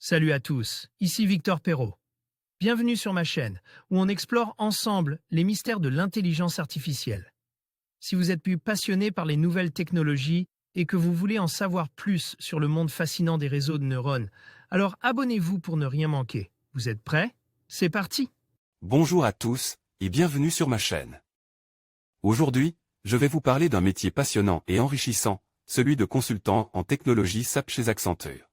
Salut à tous, ici Victor Perrault. Bienvenue sur ma chaîne, où on explore ensemble les mystères de l'intelligence artificielle. Si vous êtes plus passionné par les nouvelles technologies et que vous voulez en savoir plus sur le monde fascinant des réseaux de neurones, alors abonnez-vous pour ne rien manquer. Vous êtes prêts? C'est parti! Bonjour à tous, et bienvenue sur ma chaîne. Aujourd'hui, je vais vous parler d'un métier passionnant et enrichissant, celui de consultant en technologie SAP chez Accenture.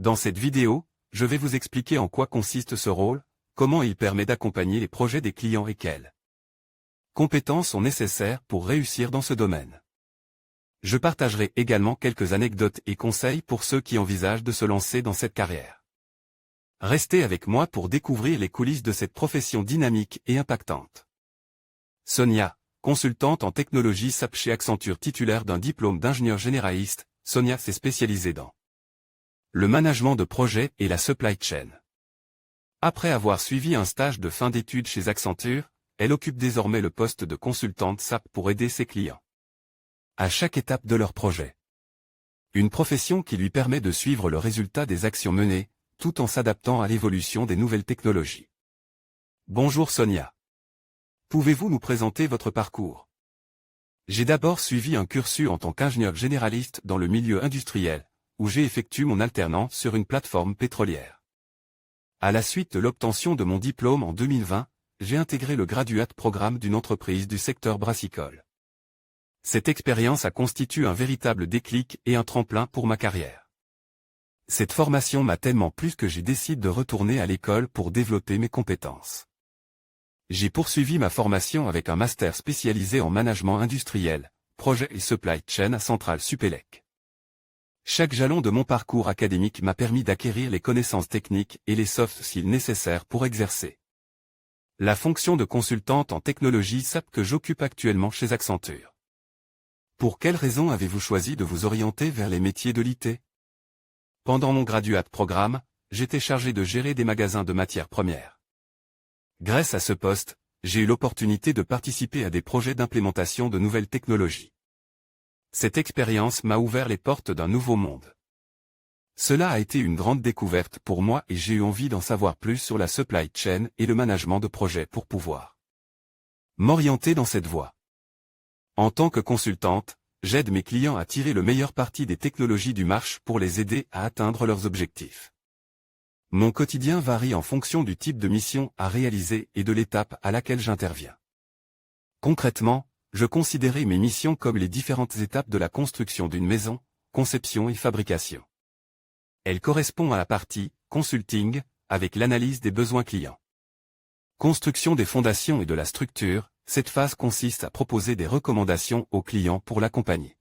Dans cette vidéo, je vais vous expliquer en quoi consiste ce rôle, comment il permet d'accompagner les projets des clients et quelles compétences sont nécessaires pour réussir dans ce domaine. Je partagerai également quelques anecdotes et conseils pour ceux qui envisagent de se lancer dans cette carrière. Restez avec moi pour découvrir les coulisses de cette profession dynamique et impactante. Sonia, consultante en technologie SAP chez Accenture, titulaire d'un diplôme d'ingénieur généraliste, Sonia s'est spécialisée dans le management de projet et la supply chain. Après avoir suivi un stage de fin d'études chez Accenture, elle occupe désormais le poste de consultante SAP pour aider ses clients à chaque étape de leur projet. Une profession qui lui permet de suivre le résultat des actions menées, tout en s'adaptant à l'évolution des nouvelles technologies. Bonjour Sonia. Pouvez-vous nous présenter votre parcours? J'ai d'abord suivi un cursus en tant qu'ingénieur généraliste dans le milieu industriel, où j'ai effectué mon alternance sur une plateforme pétrolière. À la suite de l'obtention de mon diplôme en 2020, j'ai intégré le graduate programme d'une entreprise du secteur brassicole. Cette expérience a constitué un véritable déclic et un tremplin pour ma carrière. Cette formation m'a tellement plu que j'ai décidé de retourner à l'école pour développer mes compétences. J'ai poursuivi ma formation avec un master spécialisé en management industriel, projet et supply chain à Centrale Supélec. Chaque jalon de mon parcours académique m'a permis d'acquérir les connaissances techniques et les soft skills nécessaires pour exercer la fonction de consultante en technologie SAP que j'occupe actuellement chez Accenture. Pour quelles raisons avez-vous choisi de vous orienter vers les métiers de l'IT? Pendant mon graduate programme, j'étais chargé de gérer des magasins de matières premières. Grâce à ce poste, j'ai eu l'opportunité de participer à des projets d'implémentation de nouvelles technologies. Cette expérience m'a ouvert les portes d'un nouveau monde. Cela a été une grande découverte pour moi et j'ai eu envie d'en savoir plus sur la supply chain et le management de projets pour pouvoir m'orienter dans cette voie. En tant que consultante, j'aide mes clients à tirer le meilleur parti des technologies du marché pour les aider à atteindre leurs objectifs. Mon quotidien varie en fonction du type de mission à réaliser et de l'étape à laquelle j'interviens. Concrètement, je considérais mes missions comme les différentes étapes de la construction d'une maison, conception et fabrication. Elle correspond à la partie consulting, avec l'analyse des besoins clients. Construction des fondations et de la structure, cette phase consiste à proposer des recommandations aux clients pour l'accompagner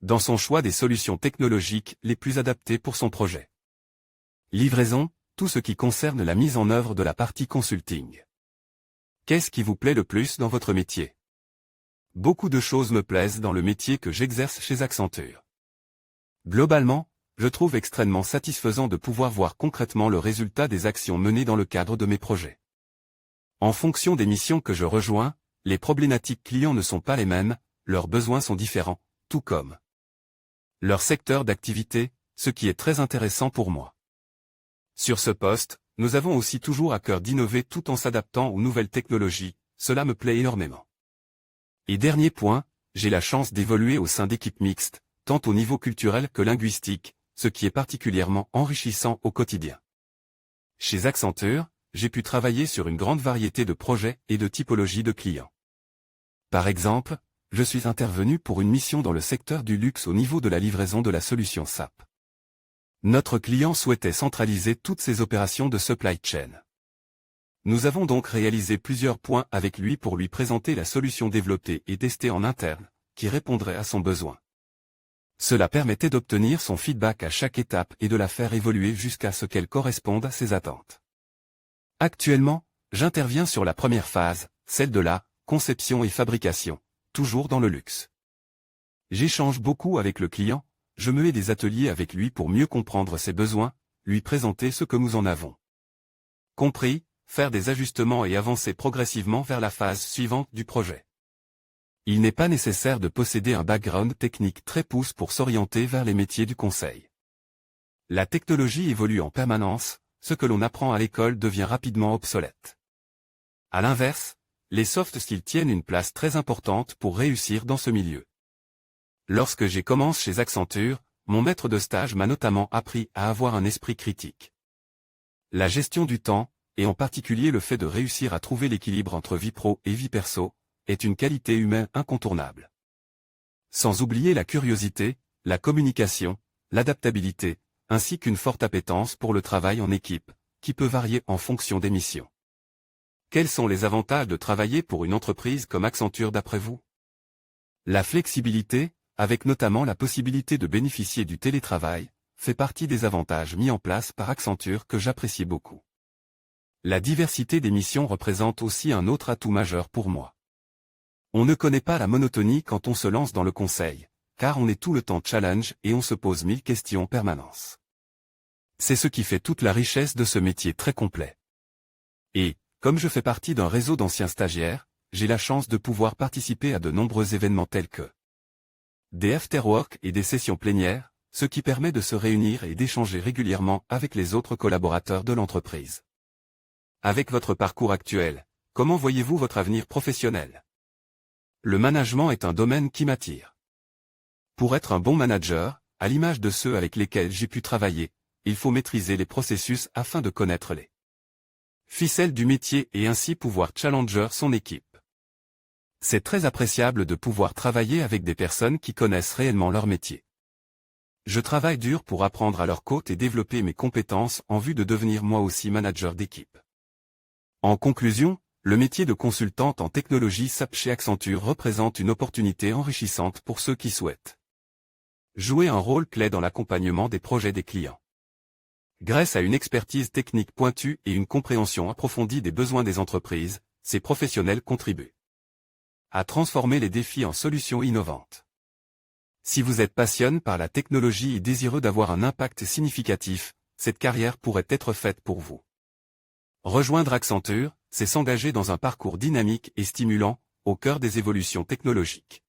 dans son choix des solutions technologiques les plus adaptées pour son projet. Livraison, tout ce qui concerne la mise en œuvre de la partie consulting. Qu'est-ce qui vous plaît le plus dans votre métier? Beaucoup de choses me plaisent dans le métier que j'exerce chez Accenture. Globalement, je trouve extrêmement satisfaisant de pouvoir voir concrètement le résultat des actions menées dans le cadre de mes projets. En fonction des missions que je rejoins, les problématiques clients ne sont pas les mêmes, leurs besoins sont différents, tout comme leur secteur d'activité, ce qui est très intéressant pour moi. Sur ce poste, nous avons aussi toujours à cœur d'innover tout en s'adaptant aux nouvelles technologies, cela me plaît énormément. Et dernier point, j'ai la chance d'évoluer au sein d'équipes mixtes, tant au niveau culturel que linguistique, ce qui est particulièrement enrichissant au quotidien. Chez Accenture, j'ai pu travailler sur une grande variété de projets et de typologies de clients. Par exemple, je suis intervenu pour une mission dans le secteur du luxe au niveau de la livraison de la solution SAP. Notre client souhaitait centraliser toutes ses opérations de supply chain. Nous avons donc réalisé plusieurs points avec lui pour lui présenter la solution développée et testée en interne, qui répondrait à son besoin. Cela permettait d'obtenir son feedback à chaque étape et de la faire évoluer jusqu'à ce qu'elle corresponde à ses attentes. Actuellement, j'interviens sur la première phase, celle de la conception et fabrication, toujours dans le luxe. J'échange beaucoup avec le client, je mets des ateliers avec lui pour mieux comprendre ses besoins, lui présenter ce que nous en avons compris, faire des ajustements et avancer progressivement vers la phase suivante du projet. Il n'est pas nécessaire de posséder un background technique très poussé pour s'orienter vers les métiers du conseil. La technologie évolue en permanence, ce que l'on apprend à l'école devient rapidement obsolète. À l'inverse, les soft skills tiennent une place très importante pour réussir dans ce milieu. Lorsque j'ai commencé chez Accenture, mon maître de stage m'a notamment appris à avoir un esprit critique. La gestion du temps, et en particulier le fait de réussir à trouver l'équilibre entre vie pro et vie perso, est une qualité humaine incontournable. Sans oublier la curiosité, la communication, l'adaptabilité, ainsi qu'une forte appétence pour le travail en équipe, qui peut varier en fonction des missions. Quels sont les avantages de travailler pour une entreprise comme Accenture d'après vous? La flexibilité, avec notamment la possibilité de bénéficier du télétravail, fait partie des avantages mis en place par Accenture que j'apprécie beaucoup. La diversité des missions représente aussi un autre atout majeur pour moi. On ne connaît pas la monotonie quand on se lance dans le conseil, car on est tout le temps challenge et on se pose 1000 questions en permanence. C'est ce qui fait toute la richesse de ce métier très complet. Et, comme je fais partie d'un réseau d'anciens stagiaires, j'ai la chance de pouvoir participer à de nombreux événements tels que des afterwork et des sessions plénières, ce qui permet de se réunir et d'échanger régulièrement avec les autres collaborateurs de l'entreprise. Avec votre parcours actuel, comment voyez-vous votre avenir professionnel? Le management est un domaine qui m'attire. Pour être un bon manager, à l'image de ceux avec lesquels j'ai pu travailler, il faut maîtriser les processus afin de connaître les ficelles du métier et ainsi pouvoir challenger son équipe. C'est très appréciable de pouvoir travailler avec des personnes qui connaissent réellement leur métier. Je travaille dur pour apprendre à leur côte et développer mes compétences en vue de devenir moi aussi manager d'équipe. En conclusion, le métier de consultante en technologie SAP chez Accenture représente une opportunité enrichissante pour ceux qui souhaitent jouer un rôle clé dans l'accompagnement des projets des clients. Grâce à une expertise technique pointue et une compréhension approfondie des besoins des entreprises, ces professionnels contribuent à transformer les défis en solutions innovantes. Si vous êtes passionné par la technologie et désireux d'avoir un impact significatif, cette carrière pourrait être faite pour vous. Rejoindre Accenture, c'est s'engager dans un parcours dynamique et stimulant, au cœur des évolutions technologiques.